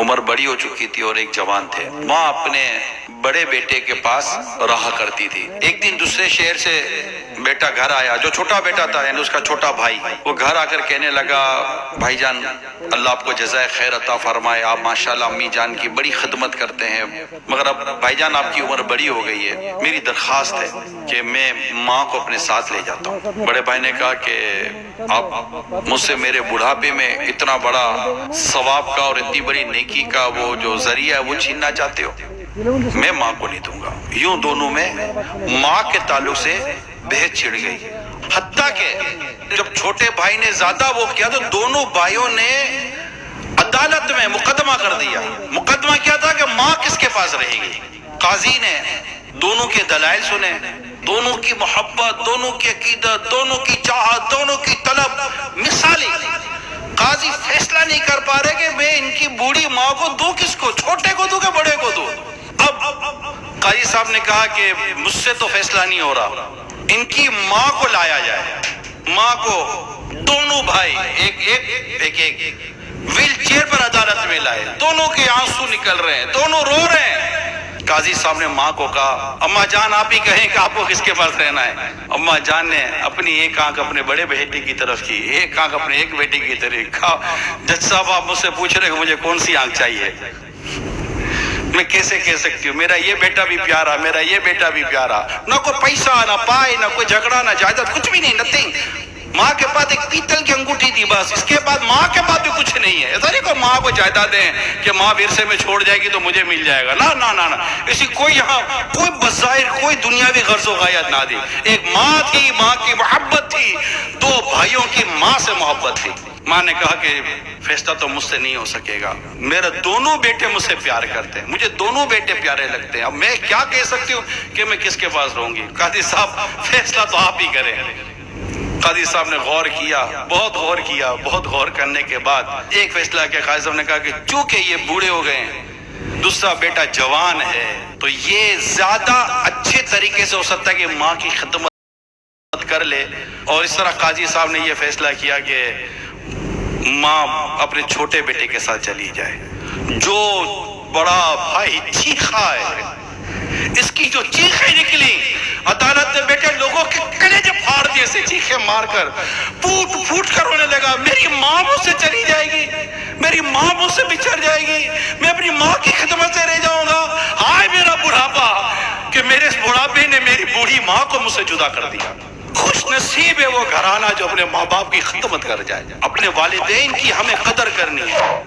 عمر بڑی ہو چکی تھی اور ایک جوان تھے. ماں اپنے بڑے بیٹے کے پاس رہا کرتی تھی. ایک دن دوسرے شہر سے بیٹا گھر آیا, جو چھوٹا بیٹا تھا یعنی اس کا چھوٹا بھائی. وہ گھر آ کر کہنے لگا, بھائی جان اللہ آپ کو جزائے خیر عطا فرمائے, آپ ماشاءاللہ امی جان کی بڑی خدمت کرتے ہیں, مگر اب بھائی جان آپ کی عمر بڑی ہو گئی ہے, میری درخواست ہے کہ میں ماں کو اپنے ساتھ لے جاتا ہوں. بڑے بھائی نے کہا کہ آپ مجھ سے میرے بڑھاپے میں اتنا بڑا ثواب کا اور اتنی بڑی نیکی کا وہ جو ذریعہ ہے وہ چھیننا چاہتے ہو, میں ماں کو نہیں دوں گا. یوں دونوں میں ماں کے تعلق سے بحث چھڑ گئی. حتیٰ کہ جب چھوٹے بھائی نے زیادہ وہ کیا تو دونوں بھائیوں نے عدالت میں مقدمہ کر دیا. مقدمہ کیا تھا کہ ماں کس کے پاس رہے گی. قاضی نے دونوں کے دلائل سنے, دونوں کی محبت, دونوں کی عقیدت, دونوں کی چاہت, دونوں کی طلب مثالی. قاضی فیصلہ نہیں کر پا رہے کہ میں ان کی بوڑھی ماں کو دوں کس کو, چھوٹے کو دوں کہ بڑے کو دوں. اب قاضی صاحب نے کہا کہ مجھ سے تو فیصلہ نہیں ہو رہا, ان کی ماں کو لایا جائے. ماں کو دونوں بھائی ایک ویل چیئر پر عدالت میں لائے. دونوں کے آنسو نکل رہے ہیں, دونوں رو رہے ہیں. قاضی صاحب نے ماں کو کہا, اماں جان آپ ہی کہیں کہ آپ کو کس کے پاس رہنا ہے. اماں جان نے اپنی ایک آنکھ اپنے بڑے بیٹے کی طرف کی, ایک آنکھ اپنے ایک بیٹے کی طرف. کہا جج صاحب آپ مجھ سے پوچھ رہے کہ مجھے کون سی آنکھ چاہیے, میں کیسے کہہ سکتی ہوں, میرا یہ بیٹا بھی پیارا, میرا یہ بیٹا بھی پیارا. نہ کوئی پیسہ نہ پائے, نہ کوئی جھگڑا نہ جائیداد, کچھ بھی نہیں, نتھنگ. ماں کے پاس ایک پیتل کی انگوٹھی تھی بس, اس کے بعد ماں کے پاس بھی کچھ نہیں ہے. ایسا نہیں کہ ماں کو جائیداد دیں کہ ماں ورثے میں چھوڑ جائے گی تو مجھے مل جائے گا, نہ نہ نہ, اسی کوئی یہاں کوئی بظاہر کوئی دنیاوی غرض و غایت نہ دی. ایک ماں تھی, ماں کی محبت تھی, دو بھائیوں کی ماں سے محبت تھی. ماں نے کہا کہ فیصلہ تو مجھ سے نہیں ہو سکے گا, میرا دونوں بیٹے مجھ سے پیار کرتے ہیں, مجھے دونوں بیٹے پیارے لگتے ہیں, اب میں کیا کہہ سکتی ہوں کہ میں کس کے پاس رہوں گی. قاضی صاحب فیصلہ تو آپ ہی کریں. قاضی صاحب نے غور کیا, بہت غور کیا. بہت غور کرنے کے بعد ایک فیصلہ کیا. قاضی صاحب نے کہا کہ چونکہ یہ بوڑھے ہو گئے ہیں, دوسرا بیٹا جوان ہے, تو یہ زیادہ اچھے طریقے سے ہو سکتا ہے کہ ماں کی خدمت کر لے. اور اس طرح قاضی صاحب نے یہ فیصلہ کیا کہ ماں اپنے چھوٹے بیٹے کے ساتھ چلی جائے. جو بڑا بھائی چیخا ہے, اس کی جو چیخیں نکلی, عدالت میں بیٹھے لوگوں کے کلیجے پھاڑ دیے سے چیخیں مار کر, پھوٹ پھوٹ کر رونے لگا. میری ماں مجھ سے چلی جائے گی, میری ماں مجھ سے بچھڑ جائے گی, میں اپنی ماں کی خدمت سے رہ جاؤں گا. ہائے میرا بڑھاپا کہ میرے اس بڑھاپے نے میری بوڑھی ماں کو مجھ سے جدا کر دیا. خوش نصیب ہے وہ گھرانہ جو اپنے ماں باپ کی خدمت کر جائے. اپنے والدین کی ہمیں قدر کرنی ہے.